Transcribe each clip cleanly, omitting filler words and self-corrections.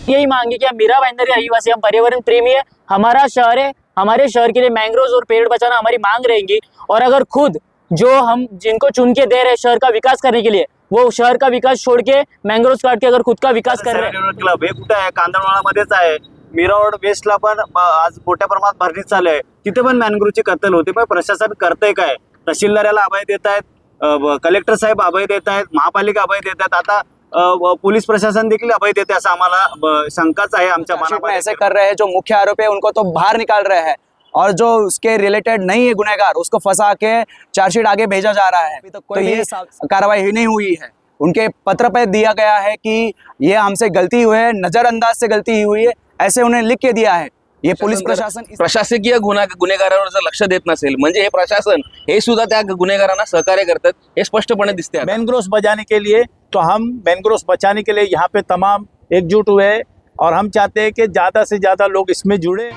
यही मांगे कि हम मीरा भाईंदर के आदिवासी, हम पर्यावरण प्रेमी है, हमारा शहर है, हमारे शहर के लिए मैंग्रोव और पेड़ बचाना हमारी मांग रहेंगी। और अगर खुद जो हम जिनको चुन के दे रहे शहर का विकास करने के लिए, वो शहर का विकास छोड़ के मैंग्रोव काट के अगर खुद का विकास कर रहे हैं। क्लब हे कुठे आहे? कांदळवाडामध्येच आहे. मीरा रोड वेस्टला पण आज मोठ्या प्रमाणात भरणी चालू आहे. तिथे पण मॅनग्रोवची कत्तल होते. पण प्रशासन करतंय काय? तहसीलदार याला अभय देत आहेत, कलेक्टर साहेब अभय देत आहेत, महापालिका अभय देत आहेत, आता पुलिस प्रशासन देखील अभय देते असं आम्हाला शंकाच आहे आमच्या मनामध्ये। ऐसे कर रहे हैं जो मुख्य आरोपी है उनको तो बाहर निकाल रहे हैं, और जो उसके रिलेटेड नहीं है गुनहगार उसको फंसा के चार्जशीट आगे भेजा जा रहा है। अभी तक कोई ये कार्रवाई ही नहीं हुई है। उनके पत्र पे दिया गया है कि ये हमसे गलती हुई है, नजरअंदाज से गलती हुई है, ऐसे उन्हें लिख के दिया है। ये पोलीस प्रशासन प्रशासकीय गुन्हेगारांवर जर लक्ष देत नसेल म्हणजे हे प्रशासन हे सुद्धा त्या गुन्हेगारांना सहकार्य करतात हे स्पष्टपणे दिसते आहे। मैंग्रोव्स बचाने के लिए तो हम मैंग्रोव्स बचाने के लिए यहाँ पे तमाम एकजुट हुए और हम चाहते हैं कि ज़्यादा से ज़्यादा लोग इसमें जुड़े।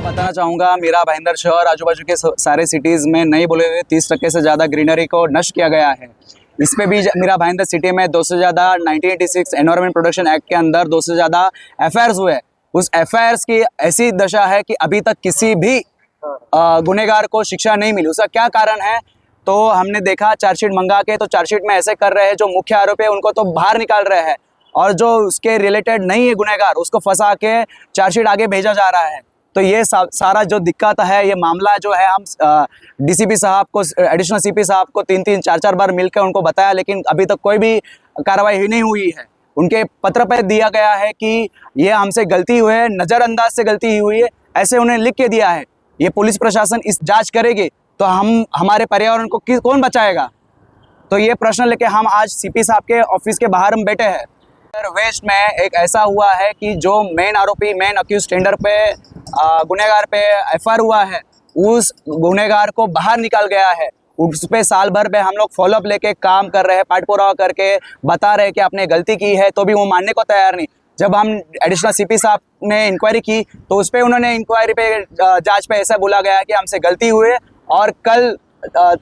बताना चाहूँगा मीरा भाईंदर शहर आजू-बाजू के सारे सिटीज़ में नहीं बोले 30% से ज़्यादा ग्रीनरी को नष्ट किया गया है। इस पे भी मीरा भाईंदर सिटी में 200 से ज़्यादा 1986 एनवायरमेंट प्रोटेक्शन एक्ट के अंदर 200 से ज़्यादा एफआईआर्स हुए। उस एफआईआर्स की ऐसी दशा है कि अभी तक किसी भी गुनहगार को शिक्षा नहीं मिली। उसका क्या कारण है? तो हमने देखा चार्जशीट मंगा के, तो चार्जशीट में ऐसे कर रहे हैं जो मुख्य आरोपी है उनको तो बाहर निकाल रहे हैं, और जो उसके रिलेटेड नहीं है गुनहगार उसको फंसा के चार्जशीट आगे भेजा जा रहा है। तो ये सारा जो दिक्कत है, ये मामला जो है हम डीसीपी साहब को, एडिशनल सीपी साहब को 3-3, 4-4 बार मिलकर उनको बताया, लेकिन अभी तक कोई भी कार्रवाई ही नहीं हुई है। उनके पत्र पर दिया गया है कि ये हमसे गलती हुई है, नज़रअंदाज से गलती हुई है, ऐसे उन्हें लिख के दिया है। ये पुलिस प्रशासन इस जांच करेगी तो हमारे पर्यावरण को कौन बचाएगा? तो ये प्रश्न लेके हम आज सीपी साहब के ऑफिस के बाहर हम बैठे हैं। वेस्ट में एक ऐसा हुआ है कि जो मेन आरोपी, मेन अक्यूज टेंडर पे गुनहगार पे एफआईआर हुआ है, उस गुनहगार को बाहर निकाल गया है। उस पे साल भर पे हम लोग फॉलोअप लेके काम कर रहे हैं, पाठ पुरावा करके बता रहे हैं कि आपने गलती की है, तो भी वो मानने को तैयार नहीं। जब हम एडिशनल सीपी साहब ने इंक्वायरी की तो उस पर उन्होंने इंक्वायरी पे, जांच पे ऐसा बोला गया कि हमसे गलती हुई है, और कल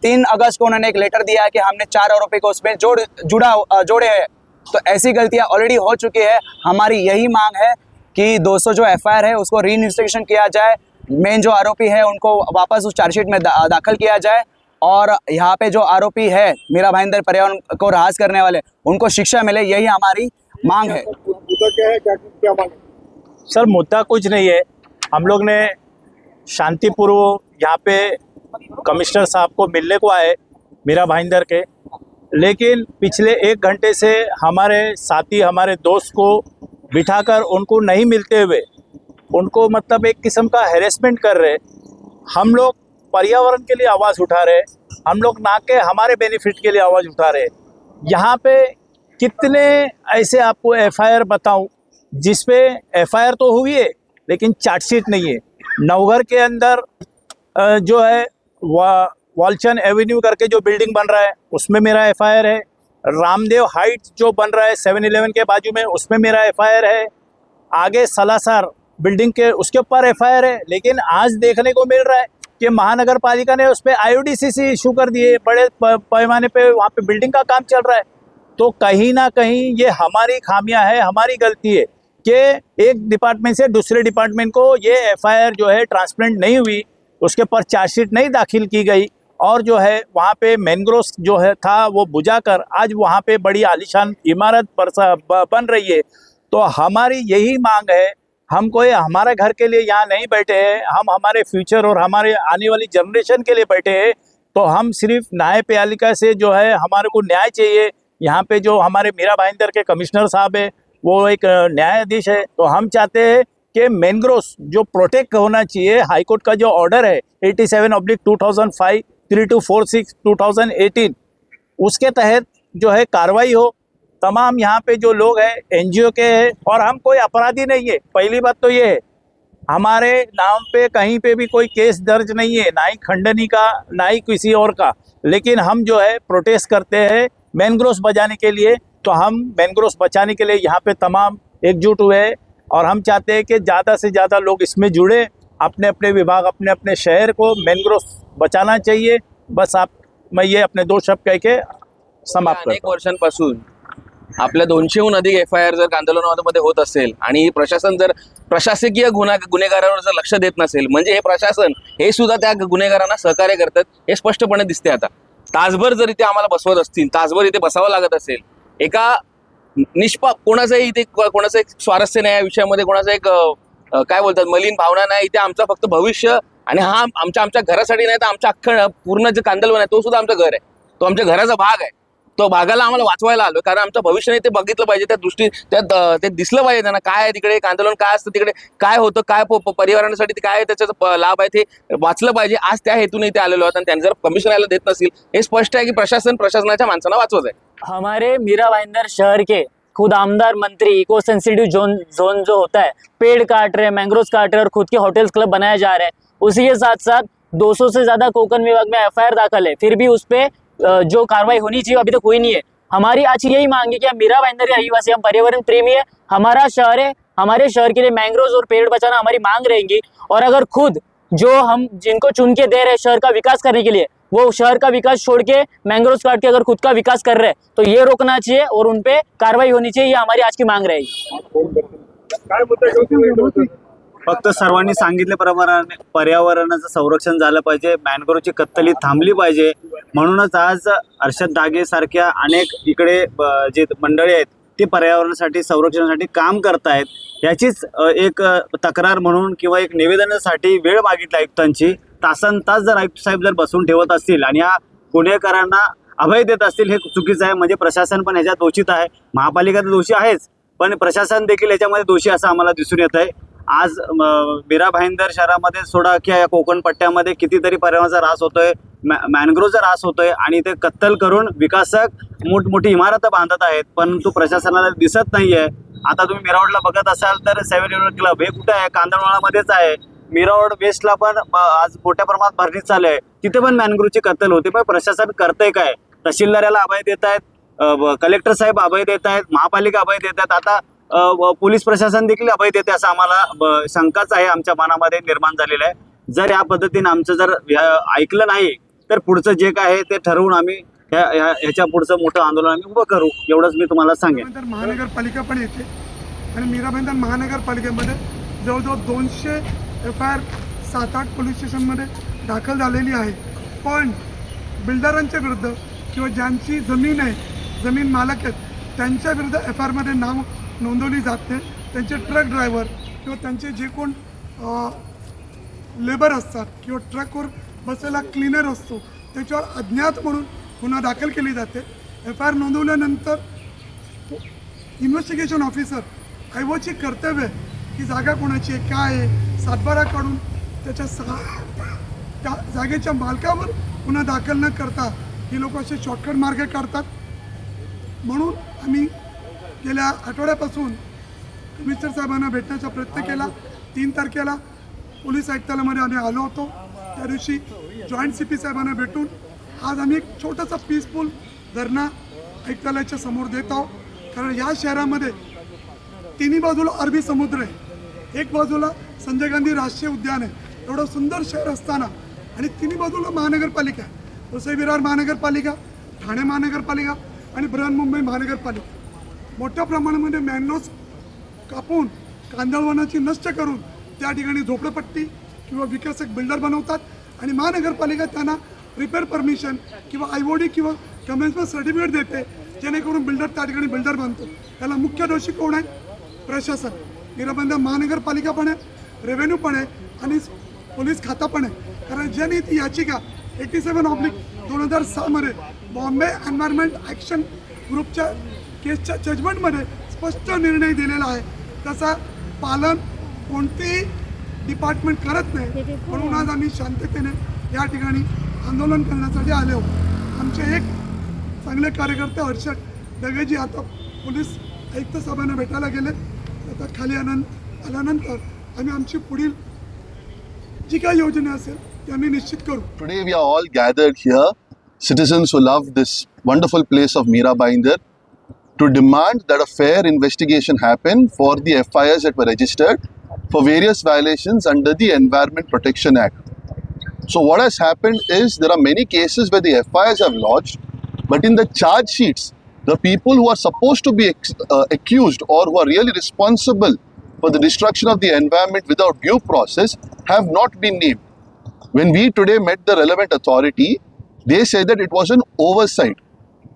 3 अगस्त को उन्होंने एक लेटर दिया है कि हमने 4 आरोपी को उसमें जोड़े हैं। तो ऐसी गलतियां ऑलरेडी हो चुकी है। हमारी यही मांग है कि 200 जो एफआईआर है उसको री इन्वेस्टिगेशन किया जाए, मेन जो आरोपी है उनको वापस उस चार्जशीट में दाखिल किया जाए, और यहाँ पे जो आरोपी है मीरा भाईंदर पर्यावरण को ह्रास करने वाले, उनको शिक्षा मिले, यही हमारी मांग है। मुद्दा क्या है, क्या मांग? सर मुद्दा कुछ नहीं है, हम लोग ने शांतिपूर्वक यहाँ पे कमिश्नर साहब को मिलने को आए मीरा भाईंदर के, लेकिन पिछले 1 घंटे से हमारे साथी, हमारे दोस्त को बिठाकर उनको नहीं मिलते हुए उनको मतलब एक किस्म का हैरेसमेंट कर रहे। हम लोग पर्यावरण के लिए आवाज़ उठा रहे, हम लोग ना के हमारे बेनिफिट के लिए आवाज़ उठा रहे। यहाँ पे कितने ऐसे आपको एफआईआर बताऊं जिस पे एफआईआर तो हुई है लेकिन चार्जशीट नहीं है। नवघर के अंदर जो है वालचंद एवेन्यू करके जो बिल्डिंग बन रहा है उसमें मेरा एफआईआर है। रामदेव हाइट्स जो बन रहा है 7-11 के बाजू में, उसमें मेरा एफआईआर है। आगे सलासर बिल्डिंग के उसके ऊपर एफआईआर है। लेकिन आज देखने को मिल रहा है कि महानगर पालिका ने उस पर IODCC इशू कर दिए, बड़े पैमाने पे वहाँ पे बिल्डिंग का काम चल रहा है। तो कहीं ना कहीं ये हमारी खामियां है, हमारी गलती है कि एक डिपार्टमेंट से दूसरे डिपार्टमेंट को ये एफआईआर जो है ट्रांसपेरेंट नहीं हुई, उसके ऊपर चार्जशीट नहीं दाखिल की गई, और जो है वहाँ पे मैंग्रोव जो है था वो बुझाकर आज वहाँ पे बड़ी आलीशान इमारत बन रही है। तो हमारी यही मांग है, हम कोई हमारे घर के लिए यहाँ नहीं बैठे हैं, हम हमारे फ्यूचर और हमारे आने वाली जनरेशन के लिए बैठे हैं। तो हम सिर्फ न्यायपालिका से जो है हमारे को न्याय चाहिए। यहाँ पे जो हमारे मीरा भाईंदर के कमिश्नर साहब है वो एक न्यायाधीश है, तो हम चाहते हैं कि मैंग्रोव्स जो प्रोटेक्ट होना चाहिए, हाईकोर्ट का जो ऑर्डर है 87/2005 3246 2018 उसके तहत जो है कार्रवाई हो। तमाम यहाँ पे जो लोग हैं NGO के हैं, और हम कोई अपराधी नहीं है। पहली बात तो ये है, हमारे नाम पे कहीं पे भी कोई केस दर्ज नहीं है, ना ही खंडनी का ना ही किसी और का। लेकिन हम जो है प्रोटेस्ट करते हैं मैनग्रोव्स बचाने के लिए। तो हम मैनग्रोव्स बचाने के लिए यहाँ पे तमाम एकजुट हुए हैं और हम चाहते हैं कि ज़्यादा से ज़्यादा लोग इसमें जुड़े। अपने अपने विभाग अपने अपने शहर को मैनग्रोव्स बचाना चाहिए। बस मैं ये अपने 2 शब्द कह के समाप्त अनेक करतो। वर्षांपासून आपल्या 200हून अधिक FIR जर कांदोलनामध्ये होत असेल आणि प्रशासन जर प्रशासकीय गुन्हेगारांवर जर लक्ष देत नसेल, म्हणजे हे प्रशासन हे सुद्धा त्या गुन्हेगारांना सहकार्य करतात हे स्पष्टपणे दिसते. आता तासभर जर इथे आम्हाला बसवत असतील, तासभर इथे बसावं लागत असेल, एका कोणाचंही इथे कोणाचं एक स्वारस्य नाही या विषयामध्ये, कोणाचं एक काय बोलतात मलिन भावना नाही. इथे आमचं फक्त भविष्य आणि हा आमच्या घरासाठी नाही तर आमच्या अख्खं पूर्ण जे कांदलवन आहे तो सुद्धा आमचं घर आहे, तो आमच्या घराचा भाग आहे. तो भागाला आम्हाला वाचवायला आलो कारण आमचं भविष्याने ते बघितलं पाहिजे, त्या दृष्टी त्यात ते दिसलं पाहिजे त्यांना काय आहे तिकडे, कांदोलन काय असतं तिकडे, काय होतं, काय पर्यावरणासाठी काय त्याचा लाभ आहे ते वाचलं पाहिजे. आज त्या हेतून इथे आलेलो आहोत आणि त्यांनी जर कमिशन यायला देत नसेल हे स्पष्ट आहे की प्रशासनाच्या माणसांना वाचवत आहे. हमारे मीरा भाईंदर शहर के खुद आमदार मंत्री इको सेंसिटिव जोन जो होता है, पेड़ काट रहे हैं, मैंग्रोव्स काट रहे हैं और खुद के होटल्स क्लब बनाया जा रहा है. उसी के साथ साथ 200 से ज़्यादा कोकन विभाग में FIR दाखिल है, फिर भी उस पर जो कार्रवाई होनी चाहिए अभी तक हुई नहीं है. हमारी आज यही मांग है कि हम मीरा भाईंदर आदिवासी, हम पर्यावरण प्रेमी है, हमारा शहर है, हमारे शहर के लिए मैंग्रोव्स और पेड़ बचाना हमारी मांग रहेंगी. और अगर खुद जो हम जिनको चुन के दे रहे हैं शहर का विकास करने के लिए, वो शहर का विकास छोड़ के मैंग्रोव्स काट के अगर खुद का विकास कर रहे हैं तो ये रोकना चाहिए और उन पे कार्रवाई होनी चाहिए. ये हमारी आज की मांग रहेगी. फक्त सर्वांनी सांगितल्याप्रमाणे पर्यावरणाचं संरक्षण झालं पाहिजे, मॅनग्रोव्हची कत्तली थांबली पाहिजे. म्हणूनच आज अर्षद दागे सारख्या अनेक इकडे जे मंडळी आहेत ते पर्यावरणासाठी संरक्षणासाठी काम करतायत. याचीच एक तक्रार म्हणून किंवा एक निवेदनासाठी वेळ मागितली आयुक्तांची. तासनतास जर आयुक्त साहेब जर बसून ठेवत असतील आणि या गुन्हेगारांना अभय देत असतील हे चुकीचं आहे. म्हणजे प्रशासन पण ह्याच्यात दोषित आहे, महापालिका तर दोषी आहेच पण प्रशासन देखील याच्यामध्ये दोषी असं आम्हाला दिसून येत आहे. आज मीरा भाईंदर शहरामध्ये सोडा की या कोकण पट्ट्यामध्ये कितीतरी पर्यावरणाचा ऱ्हास होतोय, मॅनग्रोव्हचा ऱ्हास होतोय आणि ते कत्तल करून विकासक मोठमोठी इमारतं बांधत आहेत, परंतु प्रशासनाला दिसत नाहीये. आता तुम्ही मीरारोडला बघत असाल तर 7 एप्रिल क्लब हे कुठे आहे, कांदळवनामध्येच आहे. मीरारोड वेस्टला पण आज मोठ्या प्रमाणात भरणी चालू आहे, तिथे पण मॅनग्रोव्हची कत्तल होते. पण प्रशासन करतंय काय? तहसीलदाराला अभय देत आहेत, कलेक्टर साहेब अभय देत आहेत, महापालिका अभय देत आहेत, आता पोलीस प्रशासन देखील अभय देते असं आम्हाला शंकाच आहे, आमच्या मनामध्ये निर्माण झालेलं आहे. जर या पद्धतीने आमचं जर ऐकलं नाही तर पुढचं जे काय आहे ते ठरवून आम्ही ह्याच्या पुढचं मोठं आंदोलन आम्ही उभं करू, एवढंच मी तुम्हाला सांगेन. महानगरपालिका पण येते आणि मीरा भाईंदर महानगरपालिकेमध्ये जवळजवळ 200 FIR 7-8 पोलीस स्टेशनमध्ये दाखल झालेली आहे. पण बिल्डरांच्या विरुद्ध किंवा ज्यांची जमीन आहे, जमीन मालक आहेत त्यांच्या विरुद्ध FIRमध्ये नाव नोंदवली जात नाही. त्यांचे ट्रक ड्रायव्हर किंवा त्यांचे जे कोण लेबर असतात किंवा ट्रकवर बसलेला क्लीनर असतो त्याच्यावर अज्ञात म्हणून गुन्हा दाखल केली जाते. FIR नोंदवल्यानंतर इन्व्हेस्टिगेशन ऑफिसर ऐवजी कर्तव्य आहे की जागा कोणाची आहे, काय आहे, सातबारा काढून त्या जागेच्या मालकावर गुन्हा दाखल न करता ही लोक असे शॉर्टकट मार्ग काढतात. म्हणून आम्ही गेल्या आठवड्यापासून कमिशनर साहेबांना भेटण्याचा प्रयत्न केला. 3 तारखेला पोलीस आयुक्तालयामध्ये आम्ही आलो होतो. त्या दिवशी जॉईंट CP साहेबांना भेटून आज आम्ही एक छोटासा पीसफुल धरणा आयुक्तालयाच्या समोर देत आहोत. कारण या शहरामध्ये तिन्ही बाजूला अरबी समुद्र आहे, एक बाजूला संजय गांधी राष्ट्रीय उद्यान आहे. एवढं सुंदर शहर असताना आणि तिन्ही बाजूला महानगरपालिका आहे, वसई विरार महानगरपालिका, ठाणे महानगरपालिका आणि बृहन्मुंबई महानगरपालिका. मोठ्या प्रमाणामध्ये मॅनग्रोव्ज कापून कांदळवनाची नष्ट करून त्या ठिकाणी झोपडपट्टी किंवा विकासक बिल्डर बनवतात आणि महानगरपालिका त्यांना रिपेअर परमिशन किंवा IOD किंवा कमेन्समेंट सर्टिफिकेट देते, जेणेकरून बिल्डर त्या ठिकाणी बिल्डर बनतो. त्याला मुख्य दोषी कोण आहे? प्रशासन. मीरा भाईंदर महानगरपालिका पण आहे, रेव्हेन्यू पण आहे आणि पोलीस खाता पण आहे. कारण ज्यांनी ती याचिका 87/2006 मध्ये बॉम्बे एन्व्हायरमेंट ॲक्शन ग्रुपच्या केसच्या जजमेंटमध्ये स्पष्ट निर्णय दिलेला आहे, त्याचा पालन कोणतेही डिपार्टमेंट करत नाही. म्हणून आज आम्ही शांततेने या ठिकाणी आंदोलन करण्यासाठी आले आहोत. आमचे एक चांगले कार्यकर्ते अर्षद दगेजी आता पोलीस आयुक्त साहेबांना भेटायला गेले. आता खाली आल्यानंतर आम्ही आमची पुढील जी काही योजना असेल ती आम्ही निश्चित करू. Today we are all gathered here, citizens who love this wonderful place of Mira Bhayandar, to demand that a fair investigation happen for the FIRs that were registered for various violations under the Environment Protection Act. So what has happened is there are many cases where the FIRs have lodged, but in the charge sheets, the people who are supposed to be accused or who are really responsible for the destruction of the environment without due process have not been named. When we today met the relevant authority, they said that it was an oversight.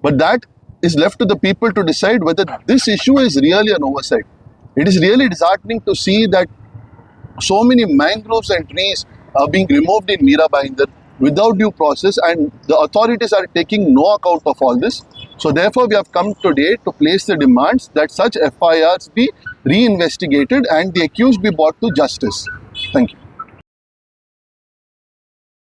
But that is left to the people to decide whether this issue is really an oversight. It is really disheartening to see that so many mangroves and trees are being removed in Mira Bhayandar without due process, and the authorities are taking no account of all this. So therefore we have come today to place the demands that such FIRs be reinvestigated and the accused be brought to justice. Thank you.